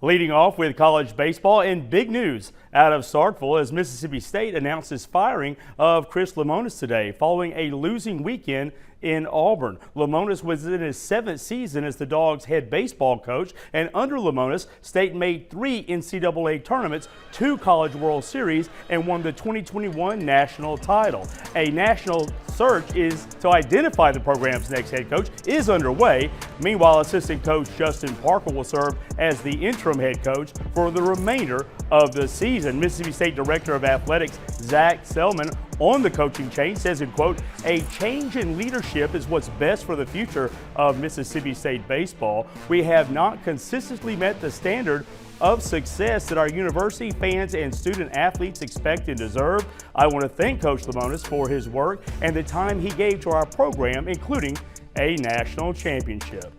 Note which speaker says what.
Speaker 1: Leading off with college baseball and big news out of Starkville as Mississippi State announces firing of Chris Lemonis today following a losing weekend in Auburn. Lemonis was in his 7th season as the Dogs' head baseball coach, and under Lemonis, State made 3 NCAA tournaments, 2 College World Series, and won the 2021 national title. A national search to identify the program's next head coach is underway. Meanwhile, assistant coach Justin Parker will serve as the interim head coach for the remainder of the season. Mississippi State Director of Athletics Zach Selman on the coaching chain says, in quote, "A change in leadership is what's best for the future of Mississippi State baseball. We have not consistently met the standard of success that our university, fans, and student athletes expect and deserve. I want to thank Coach Lemonis for his work and the time he gave to our program, including a national championship."